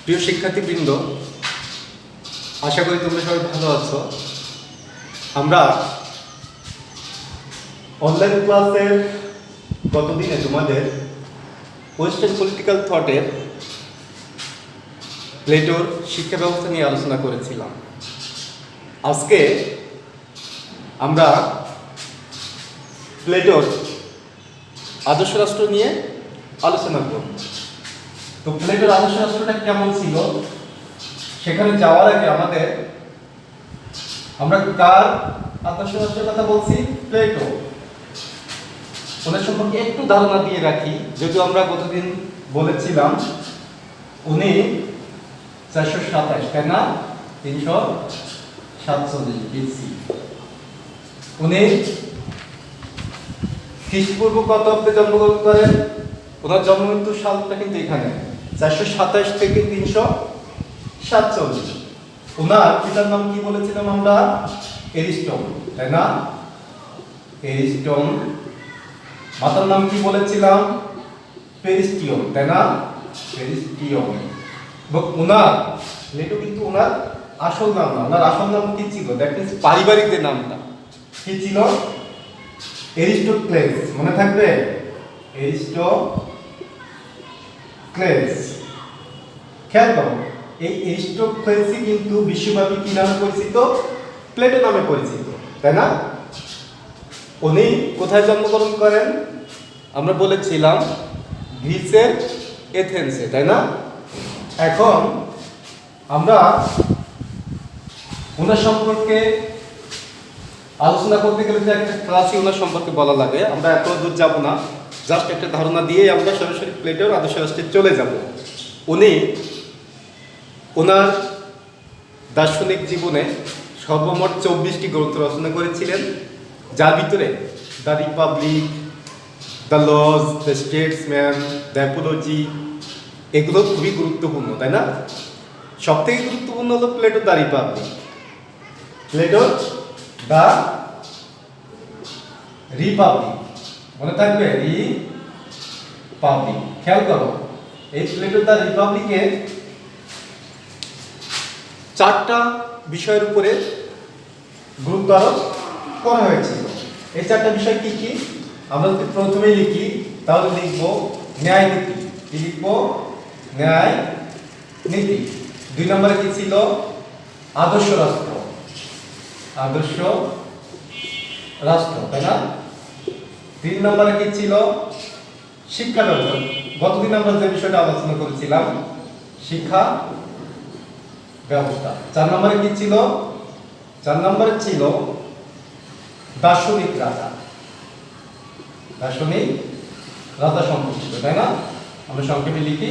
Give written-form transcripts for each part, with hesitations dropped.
প্রিয় শিক্ষার্থীবৃন্দ, আশা করি তোমরা সবাই ভালো আছো। আমরা অনলাইন ক্লাসের গতদিনে তোমাদের ওয়েস্টার্ন পলিটিক্যাল থটের প্লেটোর শিক্ষা ব্যবস্থা নিয়ে আলোচনা করেছিলাম। আজকে আমরা প্লেটোর আদর্শ রাষ্ট্র নিয়ে আলোচনা করব। তো প্লেটোর আদর্শ রাষ্ট্রটা কেমন ছিল সেখানে যাওয়ার আগে আমরা কার আদর্শ রাষ্ট্রের কথা বলছি? প্লেটো। ওনার সম্পর্কে একটু ধারণা দিয়ে রাখি। যদিও আমরা গতদিন বলেছিলাম উনি 427, তাই না? 347 বিসি। উনি খ্রিস্টপূর্ব কত অব্দে জন্মগ্রহণ করেন? ওনার জন্ম মৃত্যু সালটা কিন্তু এখানে 427 থেকে 347। ওনার পিতার নাম কি বলেছিলাম আমরা? এরিস্টন, তাই না? এরিস্টন। মাতার নাম কি বলেছিলাম? পেরিস্টিয়ন, তাই না? পেরিস্টিয়ন। এবং ওনার প্লেটো কিন্তু ওনার আসল নাম না। ওনার আসল নাম কি ছিল? দ্যাট মিন্স পারিবারিক যে নামটা কি ছিল? এরিস্টোক্লেস। মনে থাকবে? এরিস্টোক্লেস। খেয়াল করো, এই এরিস্টোক্লেসই কিন্তু বিশ্বব্যাপী কি নামে পরিচিত? প্লেটো নামে পরিচিত, তাই না? উনি কোথায় জন্মগ্রহণ করেন? আমরা বলেছিলাম গ্রিসের এথেন্সে, তাই না? এখন আমরা ওনার সম্পর্কে আলোচনা করতে গেলে তো একটা ক্লাসই ওনার সম্পর্কে বলা লাগে। আমরা এত দূর যাব না, জাস্ট একটা ধারণা দিয়ে আমরা সরাসরি প্লেটোর আদর্শ রাষ্ট্রে চলে যাব। উনি ওনার দার্শনিক জীবনে সর্বমোট 24টি গ্রন্থ রচনা করেছিলেন, যার ভিতরে the Republic, the Laws, the Statesman, the Apology, এগুলো খুবই গুরুত্বপূর্ণ, তাই না? সব থেকে গুরুত্বপূর্ণ হলো প্লেটোর দ্য রিপাবলিক। প্লেটোর দ্য রিপাবলিক, মনে থাকবে? রিপাবলিক। খেয়াল করো, এই প্লেটোর দ্য রিপাবলিকে 4টা বিষয়ের উপরে গুরুত্ব আরোপ করা হয়েছিল। এই 4টা বিষয় কি কি? আমরা যদি প্রথমেই লিখি তাহলে লিখব ন্যায় নীতি। কি লিখব? ন্যায় নীতি। 2 নম্বরে কি ছিল? আদর্শ রাষ্ট্র। আদর্শ রাষ্ট্র, তাই না? 3 নম্বরে কি ছিল? শিক্ষা ব্যবস্থা। গতদিন আমরা যে বিষয়টা আলোচনা করেছিলাম, শিক্ষা ব্যবস্থা। 4 নম্বরে কি ছিল? 4 নম্বরে ছিল দার্শনিক রাজা। দার্শনিক রাজা সম্পর্কে ছিল, তাই না? আমরা সংক্ষেপে লিখি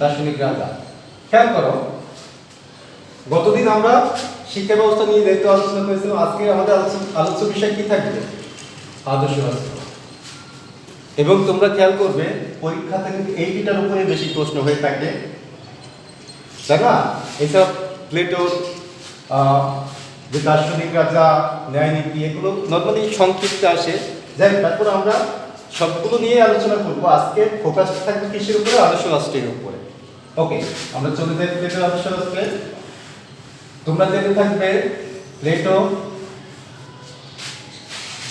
দার্শনিক রাজা। খেয়াল করো, গতদিন আমরা শিক্ষা ব্যবস্থা নিয়ে যেহেতু আলোচনা করেছিলাম, আজকে আমাদের আলোচ্য বিষয় কি থাকবে? আদর্শ রাষ্ট্র। এবং তোমরা খেয়াল করবে পরীক্ষাতে কিন্তু এইটার উপরে বেশি প্রশ্ন হয়ে থাকে, তাই না? এসব প্লেটোর যে দার্শনিক রাজা, ন্যায় নীতি, এগুলো নর্মালি সংক্ষিপ্ত আসে। যাই হোক, তারপর আমরা সবগুলো নিয়ে আলোচনা করব। আজকে ফোকাস থাকবে কিসের উপরে? আদর্শ রাষ্ট্রের উপরে। ওকে, আমরা চলে যাই প্লেটোর আদর্শ রাষ্ট্রে। তোমরা জেনে থাকবে প্লেটো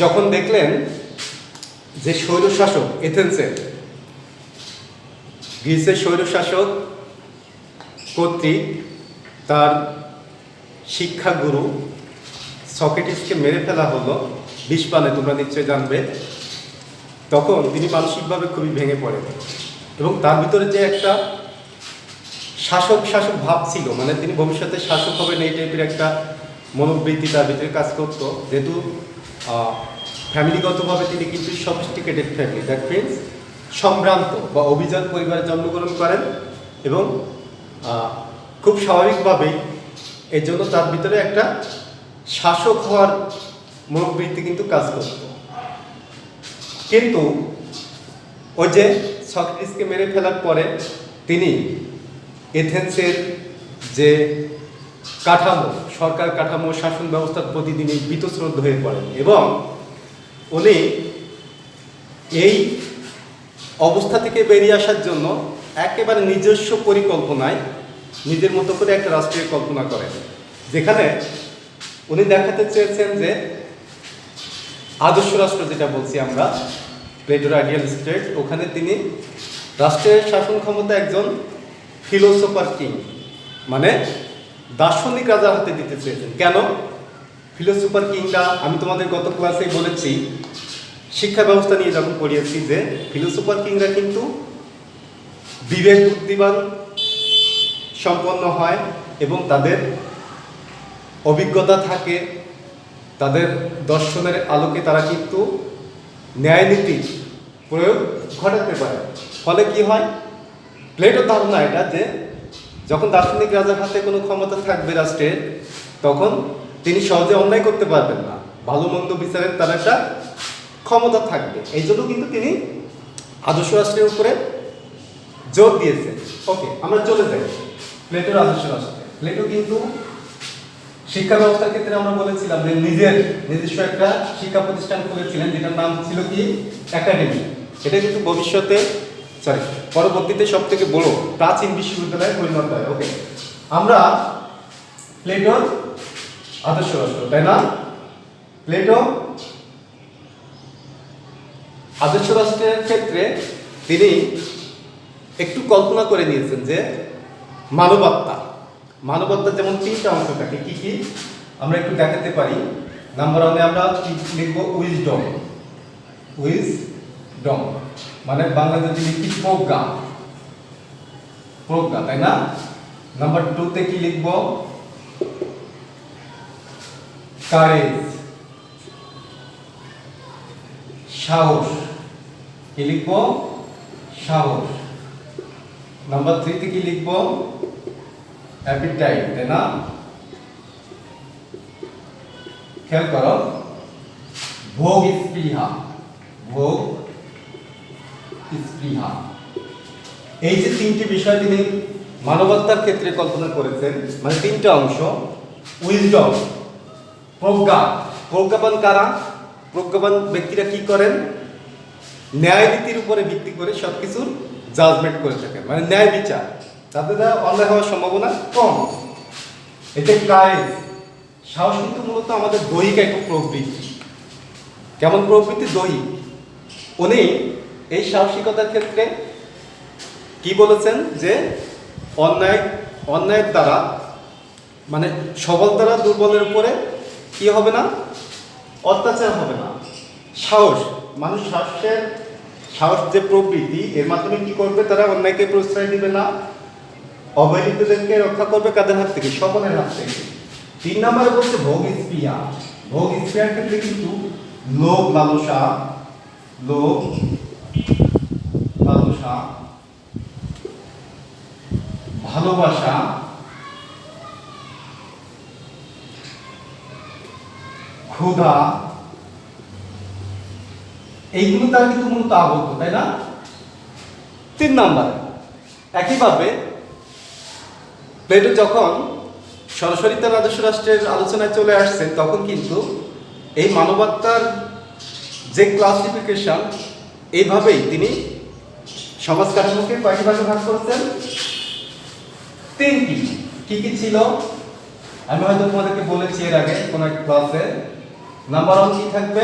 যখন দেখলেন যে স্বৈরশাসক এথেন্সের, গ্রিসের স্বৈরশাসক কর্তৃক তার শিক্ষাগুরু সক্রেটিসকে মেরে ফেলা হলো বিষপানে, তোমরা নিশ্চয়ই জানবে। তখন তিনি মানসিকভাবে খুবই ভেঙে পড়েন এবং তার ভিতরে যে একটা শাসক ভাব ছিল, মানে তিনি ভবিষ্যতে শাসক হবেন, এই টাইপের একটা মনোবৃত্তি তার ভিতরে কাজ করত। যেহেতু ফ্যামিলিগতভাবে তিনি কিন্তু সফিস্টিকেটেড ফ্যামিলি, দ্যাট মিনস সম্ভ্রান্ত বা অভিজাত পরিবারে জন্মগ্রহণ করেন এবং খুব স্বাভাবিকভাবেই এর জন্য তার ভিতরে একটা শাসক হওয়ার মনোবৃত্তি কিন্তু কাজ করত। কিন্তু ওই যে সক্রেটিসকে মেরে ফেলার পরে তিনি এথেন্সের যে কাঠামো, সরকার কাঠামো, শাসন ব্যবস্থার প্রতি তিনি বীতশ্রদ্ধ হয়ে পড়েন এবং উনি এই অবস্থা থেকে বেরিয়ে আসার জন্য একেবারে নিজস্ব পরিকল্পনায় নিজের মতো করে একটা রাষ্ট্রের কল্পনা করেন, যেখানে উনি দেখাতে চেয়েছেন যে আদর্শ রাষ্ট্র যেটা বলছি আমরা, প্লেটোর আইডিয়াল স্টেট, ওখানে তিনি রাষ্ট্রের শাসন ক্ষমতা একজন ফিলোসোফার কিং মানে দার্শনিক রাজার হাতে দিতে চেয়েছেন। কেন ফিলোসোফার কিংটা? আমি তোমাদের গত ক্লাসে বলেছি, শিক্ষা ব্যবস্থা নিয়ে যখন পড়িয়েছি, যে ফিলোসোফার কিংরা কিন্তু বিবেক বুদ্ধিমান সম্পন্ন হয় এবং তাদের অভিজ্ঞতা থাকে, তাদের দর্শনের আলোকে তারা কিন্তু ন্যায় নীতি প্রয়োগ ঘটাতে পারে। ফলে কি হয়, প্লেটোর ধারণা এটা যে যখন দার্শনিক রাজার হাতে কোনো ক্ষমতা থাকবে রাষ্ট্রের, তখন তিনি সহজে অন্যায় করতে পারবেন না, ভালো মন্দ বিচারের তার একটা ক্ষমতা থাকবে। এই জন্য কিন্তু তিনি আদর্শ রাষ্ট্রের উপরে জোর দিয়েছেন। ওকে, আমরা চলে যাই প্লেটোর আদর্শ রাষ্ট্রে। প্লেটো কিন্তু শিক্ষা ব্যবস্থার ক্ষেত্রে আমরা বলেছিলাম যে নিজস্ব একটা শিক্ষা প্রতিষ্ঠান খুলেছিলেন, যেটার নাম ছিল কি একাডেমি। এটা কিন্তু পরবর্তীতে সব থেকে বড় প্রাচীন বিশ্ববিদ্যালয়ে পরিণত হয়। ওকে, আমরা প্লেটোর আদর্শ রাষ্ট্র, তাই না? প্লেটো আদর্শ রাষ্ট্রের ক্ষেত্রে তিনি একটু কল্পনা করে নিয়েছেন যে মানবাত্মা যেমন তিনটা অংশ থাকে। কি কি আমরা একটু দেখাতে পারি। নাম্বার 1 আমরা লিখব উইজডম, মানে বাংলা যদি লিখি প্রজ্ঞা, তাই না? নাম্বার 2 তে কি লিখব? কারেজ, সাহস। কি লিখব? সাহস। নাম্বার 3 তে কি লিখব? অ্যাপিটাইট, তাই না? খেয়াল করো, ভোগ স্পৃহা। এই যে তিনটি বিষয় তিনি মানবতার ক্ষেত্রে কল্পনা করেছেন, মানে তিনটা অংশ। উইজডম, প্রজ্ঞাবান কারা? প্রজ্ঞাবান ব্যক্তিরা কি করেন? ন্যায় নীতির উপরে ভিত্তি করে সবকিছুর জাজমেন্ট করে থাকেন, মানে ন্যায় বিচার, তাদের দ্বারা অন্যায় হওয়ার সম্ভাবনা কম। এতে কারেজ, সাহস কিন্তু মূলত আমাদের দৈহিক একটা প্রবৃত্তি। কেমন প্রবৃত্তি? দৈহিক। উনি এই সাহসিকতার ক্ষেত্রে কি বলেছেন যে অন্যায়ের দ্বারা, মানে সবল দ্বারা দুর্বলের উপরে কি হবে না? অত্যাচার হবে না। সাহস, মানুষ সাহস যে প্রবৃত্তি, এর মাধ্যমে কি করবে? তারা অন্যায়কে প্রশ্রয় দিবে না, অবহেলিতদেরকে রক্ষা করবে কাদের হাত থেকে? সবলের হাত থেকে। 3 নম্বরে বলছে ভোগ স্পৃহার ক্ষেত্রে কিন্তু লোভ লালসা, ভালোবাসা, ক্ষুধা, এইগুলো তার কিন্তু মূলত আবদ্ধ, তাই না? 3 নম্বর একইভাবে প্লেটো যখন সরাসরি তার আদর্শ রাষ্ট্রের আলোচনায় চলে আসছেন, তখন কিন্তু এই মানবাত্মার যে ক্লাসিফিকেশন, এইভাবেই তিনি সমাজ কাঠামোকে কয়টি ভাগে ভাগ করেছেন? 3টি। কি কি ছিল? আমি হয়তো তোমাদেরকে বলেছি এর আগে কোন এক ক্লাসে। নাম্বার 1 কি থাকবে?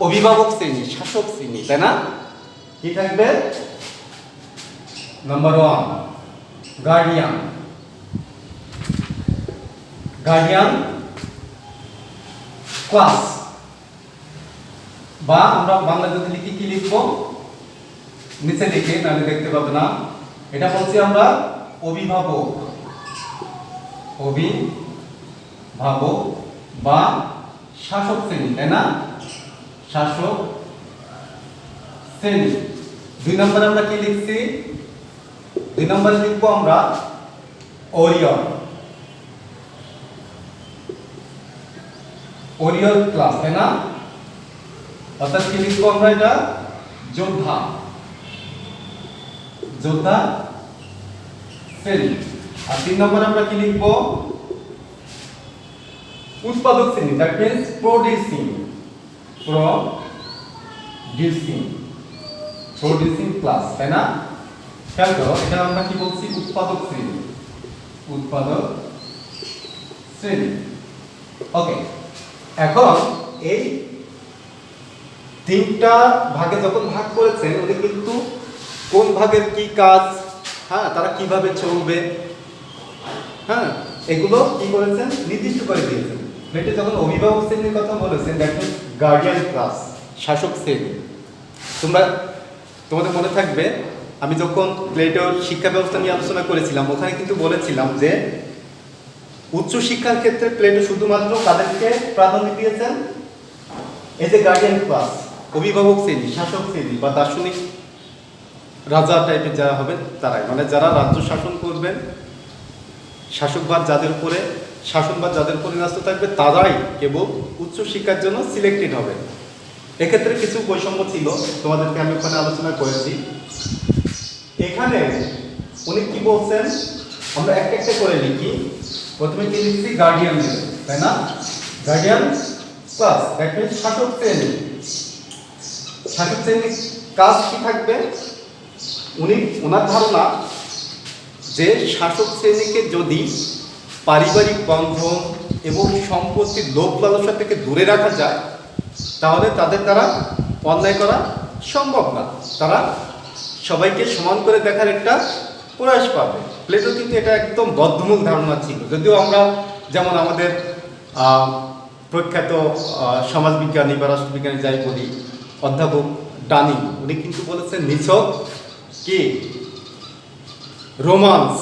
অভিভাবক শ্রেণী, শাসক শ্রেণী, তাই না? কি থাকবে? নাম্বার 1 গার্ডিয়ান ক্লাস, বা আমরা বাংলা যদি লিখি কি লিখবো? নিচে লিখে, নাহলে দেখতে পাবে না। এটা বলছি আমরা অভিভাবক বা শাসক শ্রেণী, তাই না? শাসক শ্রেণী। 2 নম্বরে আমরা কি লিখছি? 2 নম্বরে লিখবো আমরা ওরিয়র ক্লাস, তাই না? অর্থাৎ কি লিখবো আমরা? এটা যোদ্ধা শ্রেণী। আর 3 নম্বরে আমরা কি লিখবো? উৎপাদক শ্রেণী, দ্যাট মিন্স প্রোডিউসিং ক্লাস, তাই না? খেয়াল করো, এখানে আমরা কি বলছি? উৎপাদক শ্রেণী। উৎপাদক শ্রেণী। ওকে, এখন এই তিনটা ভাগে যখন ভাগ করেছেন, উনি কিন্তু কোন ভাগের কি কাজ, হ্যাঁ, তারা কিভাবে চলবে, হ্যাঁ, এগুলো কি করেছেন? নির্দিষ্ট করে দিয়েছেন। প্লেটে যখন অভিভাবক শ্রেণীর কথা বলেছেন, দেখো গার্ডিয়ান ক্লাস, শাসক শ্রেণী। তোমাদের মনে থাকবে আমি যখন প্লেটোর শিক্ষা ব্যবস্থা নিয়ে আলোচনা করেছিলাম, ওখানে কিন্তু বলেছিলাম যে উচ্চ শিক্ষার ক্ষেত্রে প্লেটো শুধুমাত্র তাদেরকে প্রাধান্য দিয়েছেন এই যে গার্ডিয়ান ক্লাস, অভিভাবক শ্রেণী, শাসক শ্রেণী বা দার্শনিক রাজা টাইপের যারা হবে তারাই, মানে যারা রাজ্য শাসন করবেন, শাসকবাদ যাদের উপরে, শাসনবাদ যাদের উপরে ন্যস্ত থাকবে, তারাই কেবল উচ্চ শিক্ষার জন্য সিলেক্টেড হবে। এক্ষেত্রে কিছু বৈষম্য ছিল, তোমাদেরকে আমি ওখানে আলোচনা করেছি। এখানে উনি কি বলছেন, আমরা একটা একটা করে লিখি। প্রথমে কি লিখছি? গার্ডিয়ান, তাই না? গার্ডিয়ান ক্লাস, দ্যাট মিন্স শাসক শ্রেণী। শাসক শ্রেণীর কাজ কি থাকবে? ওনার ধারণা যে শাসক শ্রেণীকে যদি পারিবারিক বন্ধন এবং সম্পত্তির লোভ লালসা থেকে দূরে রাখা যায়, তাহলে তাদের দ্বারা অন্যায় করা সম্ভব না। তারা সবাইকে সমান করে দেখার একটা প্রয়াস পাবে। প্লেটো কিন্তু এটা একদম বদ্ধমূল ধারণা ছিল। যদিও আমরা যেমন আমাদের প্রখ্যাত সমাজবিজ্ঞানী বা রাষ্ট্রবিজ্ঞানী যাই বলি, অধ্যাপক ডানিং, উনি কিন্তু বলেছেন নিছক কি রোমান্স।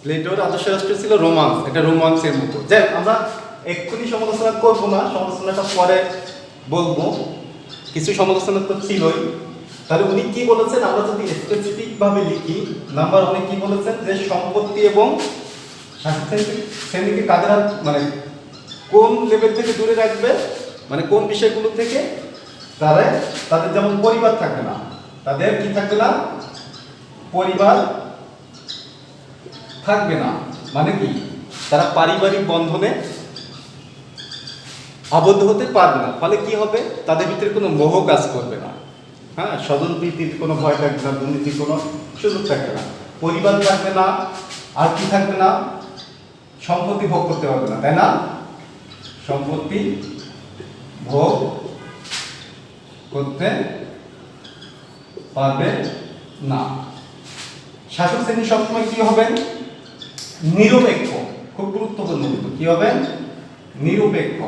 প্লেটোর আদর্শ রাষ্ট্র ছিল রোমান্স, এটা রোমান্সের মতো। যাই আমরা এক্ষুনি সমালোচনা করবো না, সমালোচনাটা পরে বলবো। কিছু সমালোচনা তো ছিলই। তাহলে উনি কি বলেছেন, আমরা যদি স্পেসিফিক ভাবে লিখি, নাম্বার ওয়ানে কি বলেছেন যে সম্পত্তি এবং শ্রেণীকে কাদের মানে কোন লেভেল থেকে দূরে রাখবে, মানে কোন বিষয়গুলো থেকে? তাদের যেমন পরিবার থাকবে না, তাদের কি থাকবে না? পরিবার থাকবে না, মানে কি? তারা পারিবারিক বন্ধনে আবদ্ধ হতে পারবে না। ফলে কি হবে? তাদের ভিতরে কোনো মোহ কাজ করবে না, হ্যাঁ, স্বজনপ্রীতির কোনো ভয় থাকবে না, দুর্নীতির কোনো সুযোগ থাকবে না, পরিবার থাকবে না, আর কি থাকবে না? সম্পত্তি ভোগ করতে পারবে না, তাই না? সম্পত্তি ভোগ করতে পারবে না। শাসক শ্রেণী সবসময় কি হবেন? নিরপেক্ষ। খুব গুরুত্বপূর্ণ কিন্তু কি হবেন? নিরপেক্ষ।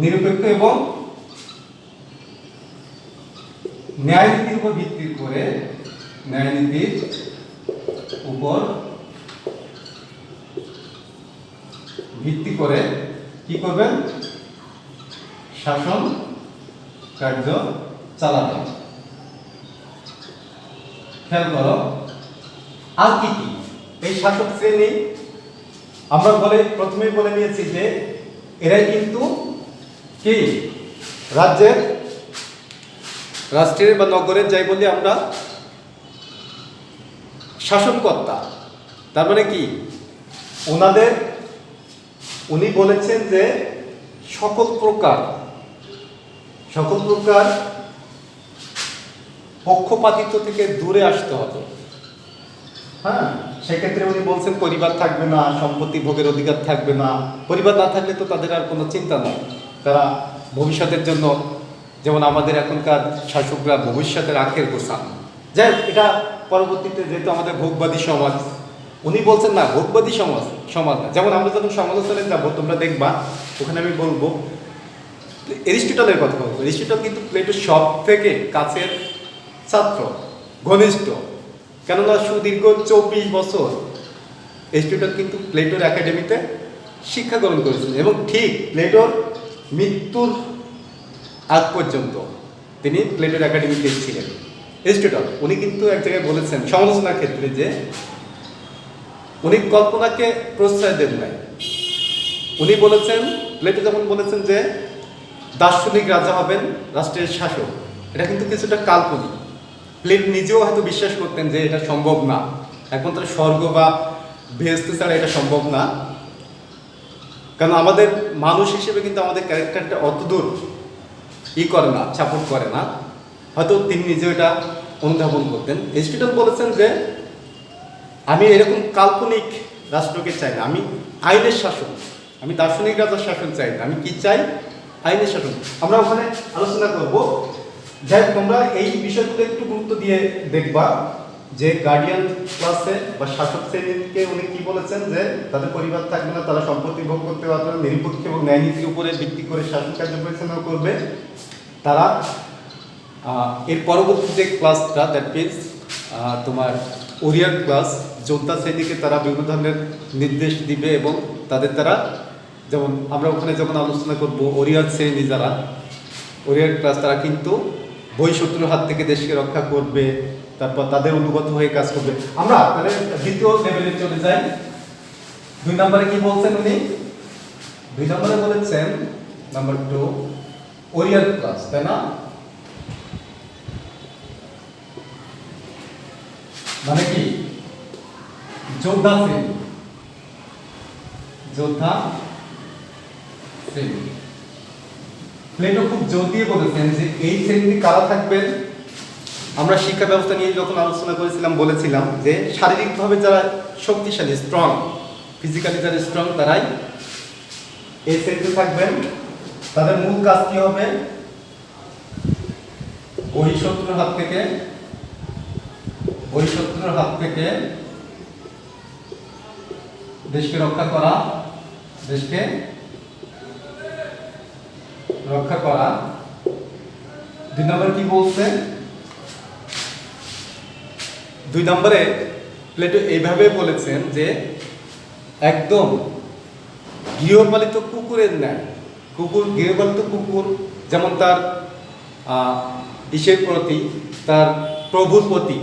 নিরপেক্ষ এবং ন্যায়নীতির উপর ভিত্তি করে, ন্যায়নীতির উপর ভিত্তি করে কি করবেন? শাসন কার্য চালাবেন। খেয়াল করো, আর কি কি এই শাসক শ্রেণী আমরা প্রথমেই বলে নিয়েছি যে এরাই কিন্তু কি রাষ্ট্রের বা নগরের যাই বলি আমরা শাসনকর্তা। তার মানে কি? উনি বলেছেন যে সকল প্রকার পক্ষপাতিত্ব থেকে দূরে আসতে হবে। হ্যাঁ, সেক্ষেত্রে উনি বলছেন পরিবার থাকবে না, সম্পত্তি ভোগের অধিকার থাকবে না। পরিবার না থাকলে তো তাদের আর কোনো চিন্তা নেই, তারা ভবিষ্যতের জন্য, যেমন আমাদের এখনকার শাসকরা ভবিষ্যতের আখের গোছান। যাই হোক, এটা পরবর্তীতে যেহেতু আমাদের ভোগবাদী সমাজ, উনি বলছেন না ভোগবাদী সমাজ না। যেমন আমরা যখন সমালোচনায় যাবো, তোমরা দেখবা ওখানে আমি বলবো এরিস্টটলের কথা বলবো। এরিস্টটল কিন্তু প্লেটোর সব থেকে কাছের ছাত্র, ঘনিষ্ঠ। কেননা সুদীর্ঘ 24 বছর এরিস্টটল কিন্তু প্লেটোর একাডেমিতে শিক্ষা গ্রহণ করেছিলেন এবং ঠিক প্লেটোর মৃত্যুর আগ পর্যন্ত তিনি প্লেটোর একাডেমিতে ছিলেন। এরিস্টটল উনি কিন্তু এক জায়গায় বলেছেন সমালোচনার ক্ষেত্রে যে উনি কল্পনাকে প্রশ্রয় দেন নাই। উনি বলেছেন, প্লেটো যেমন বলেছেন যে দার্শনিক রাজা হবেন রাষ্ট্রের শাসক, এটা কিন্তু কিছুটা কাল্পনিক। প্লেটো নিজেও হয়তো বিশ্বাস করতেন যে এটা সম্ভব না, একমাত্র স্বর্গ বা বেহেশত ছাড়া এটা সম্ভব না। কারণ আমাদের মানুষ হিসেবে কিন্তু আমাদের ক্যারেক্টারটা অতদূর করে না, সাপোর্ট করে না। হয়তো তিনি নিজেও এটা অনুধাবন করতেন। এরিস্টটল বলেছেন যে আমি এরকম কাল্পনিক রাষ্ট্রকে চাই না, আমি আইনের শাসন, আমি দার্শনিক রাজার শাসন চাই না, আমি কি চাই? আইনের শাসন। আমরা ওখানে আলোচনা করব। যাই তোমরা এই বিষয়গুলো একটু গুরুত্ব দিয়ে দেখবা যে গার্ডিয়ান ক্লাসে বা শাসক শ্রেণীকে উনি কি বলেছেন যে তাদের পরিবার থাকবে না, তারা সম্পত্তি ভোগ করতে পারবে না, নিরপেক্ষ এবং ন্যায় নীতির উপরে ভিত্তি করে শাসন কার্য পরিচালনা করবে তারা। এর পরবর্তী যে ক্লাসটা দ্যাট মিনস তোমার ওরিয়ার ক্লাস, যোদ্ধা শ্রেণীকে তারা বিভিন্ন ধরনের নির্দেশ দিবে এবং তাদের দ্বারা, যেমন আমরা ওখানে যখন আলোচনা করব ওরিয়ার শ্রেণী যারা, ওরিয়ার ক্লাস তারা কিন্তু বহিঃশত্রুর হাত থেকে দেশকে রক্ষা করবে, তারপর তাদের অনুগত হয়ে কাজ করবে। আমরা তাহলে দ্বিতীয় লেভেলে চলে যাই। 2 নম্বরে কি বলছেন উনি? 2 নম্বরে বলেছেন নাম্বার 2 ওরিয়ার ক্লাস, তাই না? মানে কি? যোদ্ধা শ্রেণী, যোদ্ধা শ্রেণী। প্লেটো খুব জোর দিয়ে বলেছেন যে এই শ্রেণীতে কারা থাকবেন। আমরা শিক্ষা ব্যবস্থা নিয়ে যখন আলোচনা করেছিলাম বলেছিলাম যে শারীরিকভাবে যারা শক্তিশালী, স্ট্রং, ফিজিক্যালি যারা স্ট্রং তারাই এই শ্রেণীতে থাকবেন। তাদের মূল কাজ কি হবে? বহিঃশত্রুর হাত থেকে দেশকে রক্ষা করা, দেশকে রক্ষা করা। 2 নম্বরে কি বলছে? 2 নম্বরে প্লেটো এইভাবে বলেছেন যে একদম গৃহপালিত কুকুরের ন্যায়, গৃহপালিত কুকুর যেমন তার ইসের প্রতি, তার প্রভুর প্রতি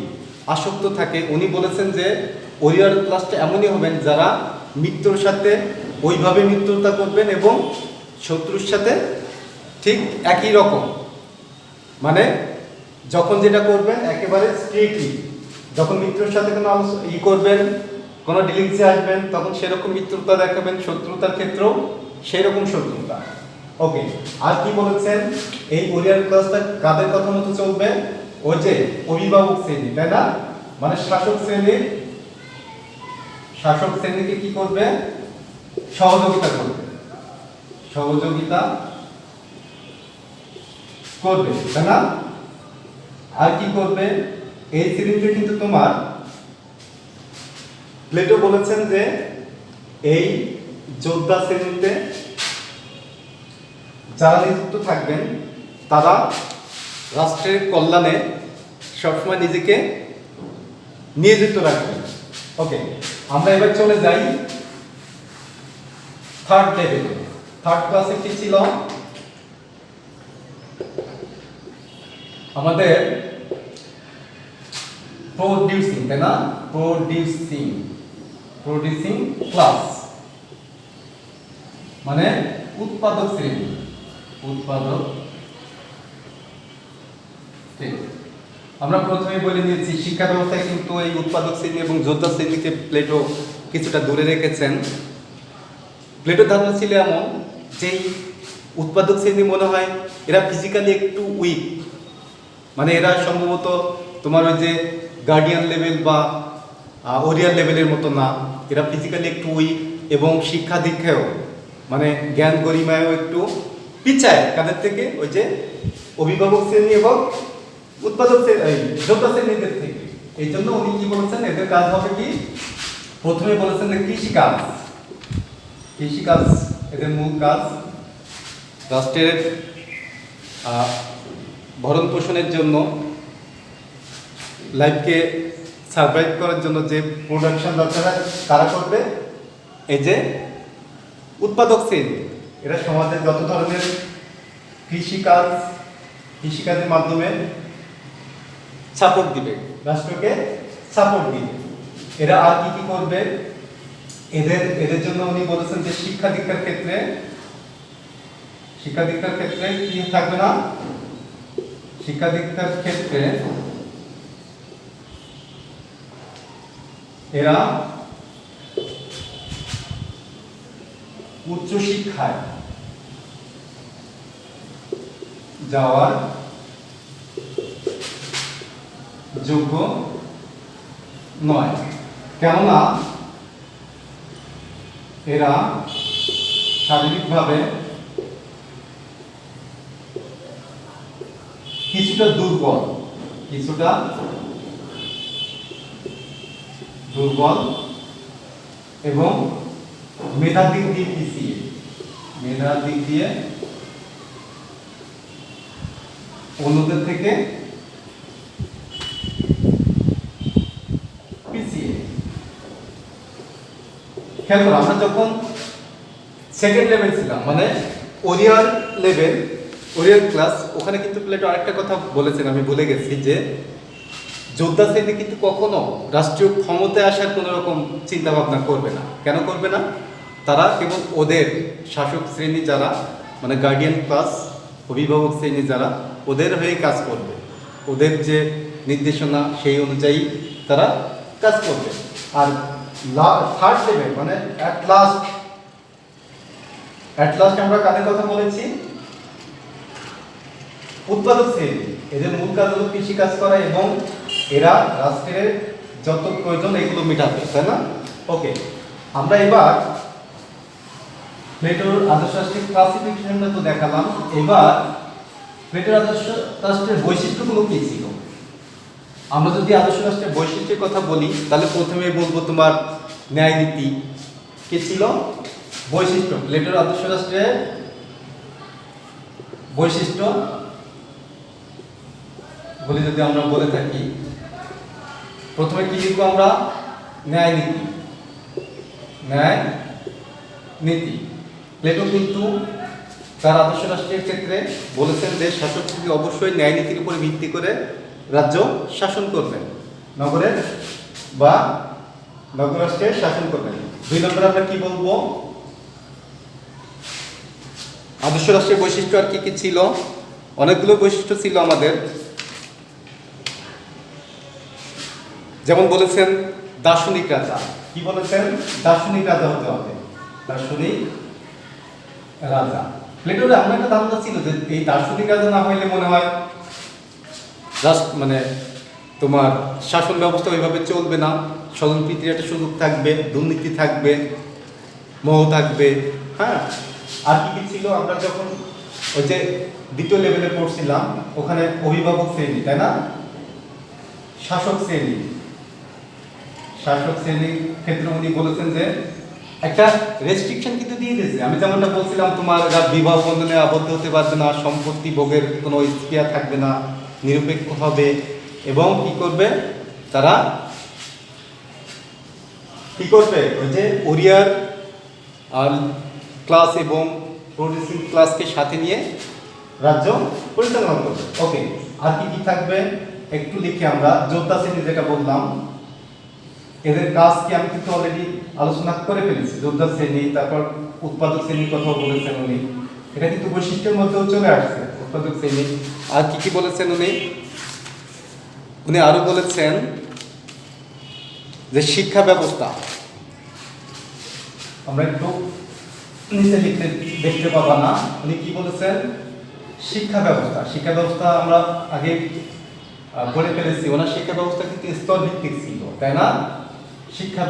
আসক্ত থাকে, উনি বলেছেন যে ওরিয়ার ক্লাসটা এমনই হবেন যারা মৃত্যুর সাথে ওইভাবে মিত্রতা করবেন এবং শত্রুর সাথে ঠিক একই রকম, মানে যখন যেটা করবেন একেবারে স্ট্রেটলি, যখন মিত্রের সাথে কোনো করবেন, কোনো ডিলিংসে আসবেন তখন সেরকম মিত্রতা দেখাবেন, শত্রুতার ক্ষেত্রেও সেই রকম শত্রুতা। ওকে, আর কি বলেছেন? এই ওরিয়ার ক্লাসটা কাদের কথা মতো চলবে? ওই যে অভিভাবক শ্রেণী, তাই না? মানে শাসক শ্রেণীকে কি করবে? সহযোগিতা করবে, তাই না? আর কি করবে? এই শ্রেণীতে কিন্তু তোমার প্লেটো বলেছেন যে এই যোদ্ধা শ্রেণীতে যারা নিযুক্ত থাকবেন তারা রাষ্ট্রের কল্যাণে সবসময় নিজেকে নিয়োজিত রাখবেন। ওকে, আমরা এবার চলে যাই থার্ড লেভেলে। থার্ড ক্লাসে কি ছিল আমাদের? প্রোডিউসিং, তাই না? প্রোডিউসিং ক্লাস মানে উৎপাদক শ্রেণী, ঠিক। আমরা প্রথমে বলে নিয়েছি শিক্ষা ব্যবস্থায় কিন্তু এই উৎপাদক শ্রেণী এবং যোদ্ধা শ্রেণীকে প্লেটো কিছুটা দূরে রেখেছেন। প্লেটোর ধারণা ছিল এমন যে উৎপাদক শ্রেণী মনে হয় এরা ফিজিক্যালি একটু উইক, মানে এরা সম্ভবত তোমার ওই যে গার্ডিয়ান লেভেল বা ওরিয়ার লেভেলের মতো না, এরা ফিজিক্যালি একটু উইক এবং শিক্ষা দীক্ষায়ও মানে জ্ঞান গরিমায়ও একটু পিছায় কাদের থেকে? ওই যে অভিভাবক শ্রেণী এবং উৎপাদক যোদ্ধা শ্রেণীদের থেকে। এই জন্য উনি কি বলেছেন? এদের কাজ হবে কি? প্রথমে বলেছেন যে কৃষিকাজ এদের মূল কাজ। রাষ্ট্রের ভরণ পোষণের জন্য, লাইফকে সার্ভাইভ করার জন্য যে প্রোডাকশন দরকার কারা করবে? এই যে উৎপাদক শ্রেণী। এরা সমাজের যত ধরনের কৃষিকাজের মাধ্যমে সাপোর্ট দিবে, রাষ্ট্রকে সাপোর্ট দিবে। এরা আর কি কি করবে? এদের জন্য উনি বলেছেন যে শিক্ষা দীক্ষার ক্ষেত্রে কি থাকবে না? শিক্ষা দীক্ষার ক্ষেত্রে এরা উচ্চ শিক্ষায় যাওয়ার যোগ্য নয়, কেননা এরা শারীরিকভাবে কিছুটা দুর্বল এবং মেধার দিক দিয়ে অন্যদের থেকে পিছিয়ে। খেয়াল করো, আমরা যখন সেকেন্ড লেভেল ছিলাম, মানে ওরিয়ার লেভেল, ওরিয়ার ক্লাস, ওখানে কিন্তু প্লেটো আরেকটা কথা বলেছেন, আমি ভুলে গেছি, যে যোদ্ধা শ্রেণী কিন্তু কখনো রাষ্ট্রীয় ক্ষমতায় আসার কোনো রকম চিন্তা ভাবনা করবে না। কেন করবে না? তারা কেবল ওদের শাসক শ্রেণী যারা, মানে গার্ডিয়ান ক্লাস, অভিভাবক শ্রেণী যারা, ওদের হয়ে কাজ করবে, ওদের যে নির্দেশনা সেই অনুযায়ী তারা কাজ করবে। আর থার্ড লেভেল মানে অ্যাট লাস্ট আমরা কাদের কথা বলেছি? উৎপাদক শ্রেণী। এদের মূল কাজ হলো কৃষি কাজ করা এবং এরা রাষ্ট্রের যত প্রয়োজন এগুলো মেটাবে, তাই না? ওকে, আমরা এবার প্লেটোর আদর্শ রাষ্ট্রের ক্লাসিফিকেশনটা তো দেখালাম, এবার প্লেটোর আদর্শ রাষ্ট্রের বৈশিষ্ট্যগুলো কি ছিল? আমরা যদি আদর্শ রাষ্ট্রের বৈশিষ্ট্যের কথা বলি, তাহলে প্রথমে বলবো তোমার ন্যায় নীতি কি ছিল? বৈশিষ্ট্য। প্লেটোর আদর্শ রাষ্ট্রের বৈশিষ্ট্য বলি যদি আমরা বলে থাকি, প্রথমে কি লিখবো আমরা? ন্যায় নীতি। প্লেটো কিন্তু তার আদর্শ রাষ্ট্রের ক্ষেত্রে বলেছেন যে শাসক অবশ্যই ন্যায় নীতির উপর ভিত্তি করে রাজ্য শাসন করবেন, নগরের বা নগরাষ্ট্রের শাসন করবেন। 2 নম্বরে আমরা কি বলবো? আদর্শ রাষ্ট্রের বৈশিষ্ট্য আর কি কি ছিল? অনেকগুলো বৈশিষ্ট্য ছিল আমাদের, যেমন বলেছেন দার্শনিক রাজা। কি বলেছেন? দার্শনিক রাজা হতে হবে, দার্শনিক রাজা। প্লেটোর এমন একটা ধারণা ছিল যে এই দার্শনিক রাজা না হইলে মনে হয় মানে তোমার শাসন ব্যবস্থা ওইভাবে চলবে না, স্বজনপ্রীতির একটা সুযোগ থাকবে, দুর্নীতি থাকবে, মোহ থাকবে। হ্যাঁ, আর কি কি ছিল? আমরা যখন ওই যে দ্বিতীয় লেভেলে পড়ছিলাম, ওখানে অভিভাবক শ্রেণী, তাই না? শাসক শ্রেণীর ক্ষেত্রে উনি বলেছেন যে একটা রেস্ট্রিকশন কিন্তু দিয়ে দিয়েছে। আমি যেমনটা বলছিলাম, তোমার বিবাহ বন্ধনে আবদ্ধ হতে পারবে না, সম্পত্তি ভোগের কোনো ইচ্ছা থাকবে না, নিরপেক্ষ হবে, এবং কি করবে তারা? কি করবে? ওই যে ওরিয়ার ক্লাস এবং প্রোডিউসিং ক্লাসকে সাথে নিয়ে রাজ্য পরিচালনা করবে। ওকে, আর কি কি থাকবে একটু লিখে আমরা। যোদ্ধা শ্রেণী যেটা বললাম, এদের কাজ কি আমি কিন্তু অলরেডি আলোচনা করে ফেলেছি। যোদ্ধা শ্রেণী, তারপর উৎপাদক শ্রেণীর কথাও বলেছেন উনি, এটা কিন্তু বৈশিষ্ট্যের মধ্যেও চলে আসছে, উৎপাদক শ্রেণী। আর কি কি বলেছেন উনি আরো বলেছেন যে শিক্ষা ব্যবস্থা, আমরা একটু নিচে লিখতে দেখতে পাবা না, উনি কি বলেছেন? শিক্ষা ব্যবস্থা আমরা আগে বলে ফেলেছি। ওনার শিক্ষা ব্যবস্থা কিন্তু স্তর ভিত্তিক ছিল, তাই না? শিক্ষা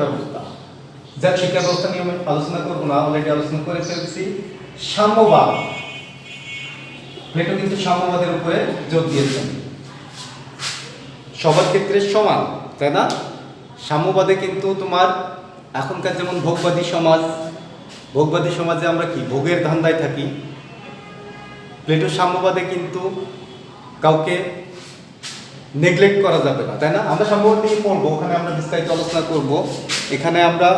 ব্যবস্থা নিয়ে আমি আলোচনা করবো না, অলরেডি আলোচনা করে ফেলছি। সাম্যবাদ, প্লেটো কিন্তু সাম্যবাদের উপরে জোর দিয়েছেন, সবার ক্ষেত্রে সমান, তাই না? সাম্যবাদে কিন্তু তোমার এখনকার যেমন ভোগবাদী সমাজে আমরা কি ভোগের ধান্দায় থাকি, প্লেটো সাম্যবাদে কিন্তু কাউকে নেগলেক্ট করা যাবে না, তাই না? আমরা সাম্যবাদ নিয়ে পড়বো, ওখানে আমরা বিস্তারিত আলোচনা করব। এখানে আমরা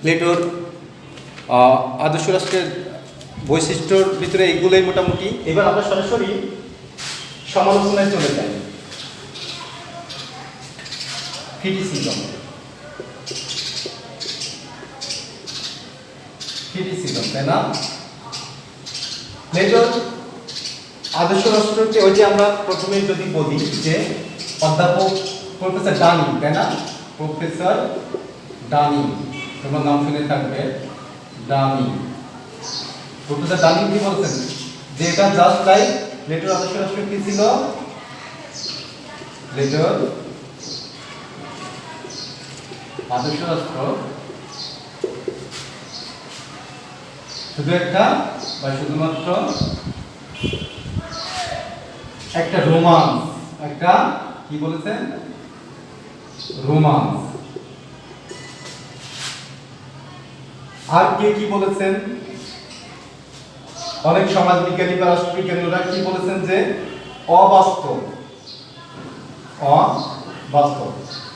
প্লেটোর আদর্শ রাষ্ট্রের বৈশিষ্ট্যর ভিতরে এগুলোই মোটামুটি। এবার আমরা সরাসরি সমালোচনায় চলে যাই। ক্রিটিসিজম, তাই না? প্লেটোর আদর্শ রাষ্ট্রকে ওই যে আমরা প্রথমে যদি বলি যে অধ্যাপক প্রফেসর ডানিং, তাই না? প্রফেসর ডানিং, তোমার নাম শুনে থাকবে, ডানিং। প্রফেসর ডানিং কি বলছেন? যে এটা জাস্ট লাইক প্লেটোর আদর্শ রাষ্ট্র কি ছিল? প্লেটোর আদর্শ রাষ্ট্র শুধু একটা বা শুধুমাত্র একটা রোমান্স, একটা কি বলেছেন রোমান্স। আর কে কি বলেছেন? অনেক সমাজবিজ্ঞানী বা রাষ্ট্রবিজ্ঞানীরা কি বলেছেন যে অবাস্তব, অবাস্তব।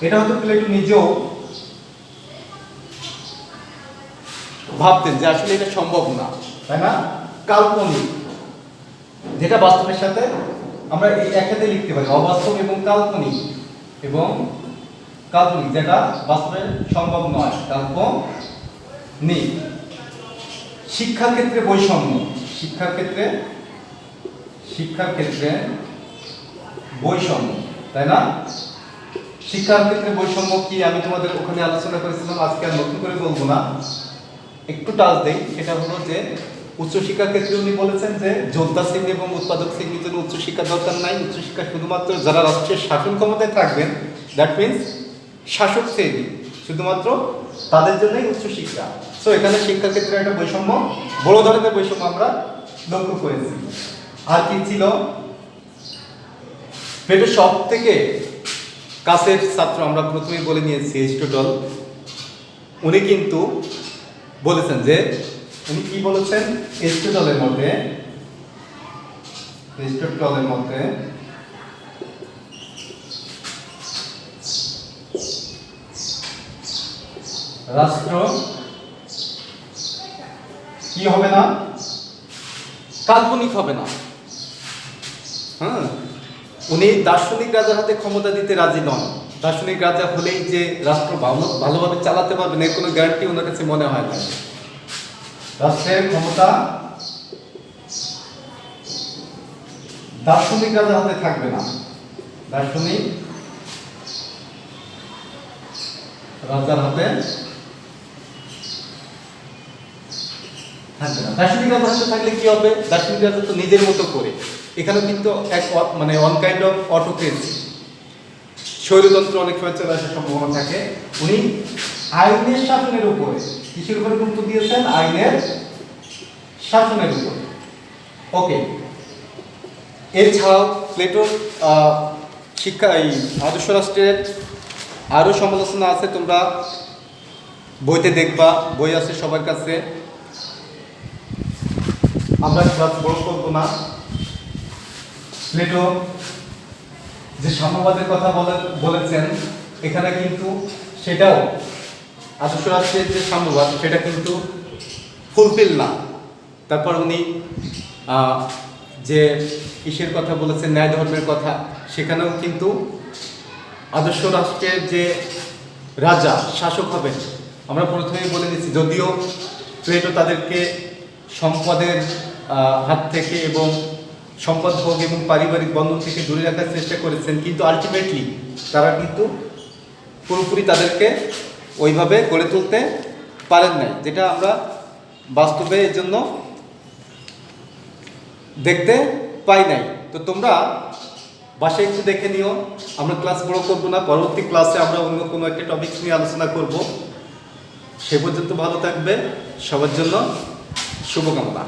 এটা হয়তো প্লেটো নিজেও ভাবতেন যে আসলে এটা সম্ভব না, তাই না? কাল্পনিক, যেটা বাস্তবের সাথে আমরা এই একসাথে লিখতে পারি, অবাস্তব এবং কাল্পনিক, এবং কাল্পনিক যেটা বাস্তবে সম্ভব নয়, কাল্পনিক। শিক্ষার ক্ষেত্রে বৈষম্য, শিক্ষার ক্ষেত্রে বৈষম্য, তাই না? শিক্ষার ক্ষেত্রে বৈষম্য কি আমি তোমাদের ওখানে আলোচনা করেছিলাম, আজকে আর নতুন করে বলবো না, একটু টাচ দেই। সেটা হলো যে উচ্চশিক্ষার ক্ষেত্রে উনি বলেছেন যে যোদ্ধা শ্রেণী এবং উৎপাদক শ্রেণীর জন্য উচ্চশিক্ষার দরকার নাই, উচ্চশিক্ষা শুধুমাত্র যারা রাষ্ট্রের শাসন ক্ষমতায় থাকবেন, দ্যাট মিনস শাসক শ্রেণী, শুধুমাত্র তাদের জন্যই উচ্চশিক্ষা। সো এখানে শিক্ষার ক্ষেত্রে একটা বৈষম্য, বড় ধরনের বৈষম্য আমরা লক্ষ্য করেছি। আর কি ছিল? প্লেটোর সব থেকে কাছের ছাত্র আমরা প্রথমেই বলে নিয়েছি এরিস্টটল। উনি কিন্তু বলেছেন যে, উনি কি বলেছেন এরিস্টটলের মধ্যে রাষ্ট্র কি হবে না? কাল্পনিক হবে না। হ্যাঁ, উনি দার্শনিক রাজার হাতে ক্ষমতা দিতে রাজি নন। দার্শনিক রাজা হলেই যে রাষ্ট্র ভালোভাবে চালাতে পারবেন এর কোনো গ্যারান্টি ওনার কাছে মনে হয় না। রাষ্ট্রের ক্ষমতা দার্শনিক রাজার হাতে থাকবে না, দার্শনিক রাজার হাতে থাকবে না। দার্শনিক রাজার হাতে থাকলে কি হবে? দার্শনিক রাজা তো নিজের মতো করে, এখানে কিন্তু এক মানে ওয়ান কাইন্ড অফ অটোক্রেসি, স্বৈরতন্ত্র অনেক সময় চলে আসার সম্ভাবনা থাকে। উনি আইনের শাসনের উপরে, কিসের উপরে গুরুত্ব দিয়েছেন? আইনের শাসনের উপরে। ওকে, এছাড়াও প্লেটোর শিক্ষা এই আদর্শ রাষ্ট্রের আরও সমালোচনা আছে, তোমরা বইতে দেখবা, বই আছে সবার কাছে, আমরা ক্লাস বড় করবো না। প্লেটো যে সাম্যবাদের কথা বলেছেন এখানে কিন্তু সেটাও আদর্শ রাষ্ট্রের যে সাম্যবাদ সেটা কিন্তু ফুলফিল না। তারপর উনি যে কিসের কথা বলেছেন, ন্যায় ধর্মের কথা, সেখানেও কিন্তু আদর্শ রাষ্ট্রের যে রাজা শাসক হবেন, আমরা প্রথমেই বলে দিচ্ছি, যদিও প্লেটো তাদেরকে সম্পদের হাত থেকে এবং সম্পদ ভোগ এবং পারিবারিক বন্ধন থেকে দূরে রাখার চেষ্টা করেছেন, কিন্তু আলটিমেটলি তারা কিন্তু পুরোপুরি তাদেরকে ওইভাবে গড়ে তুলতে পারেন নাই, যেটা আমরা বাস্তবে এর জন্য দেখতে পাই নাই। তো তোমরা বাসায় একটু দেখে নিও, আমরা ক্লাস বড় করবো না, পরবর্তী ক্লাসে আমরা অন্য কোনো একটা টপিক নিয়ে আলোচনা করব। সে পর্যন্ত ভালো থাকবে, সবার জন্য শুভকামনা।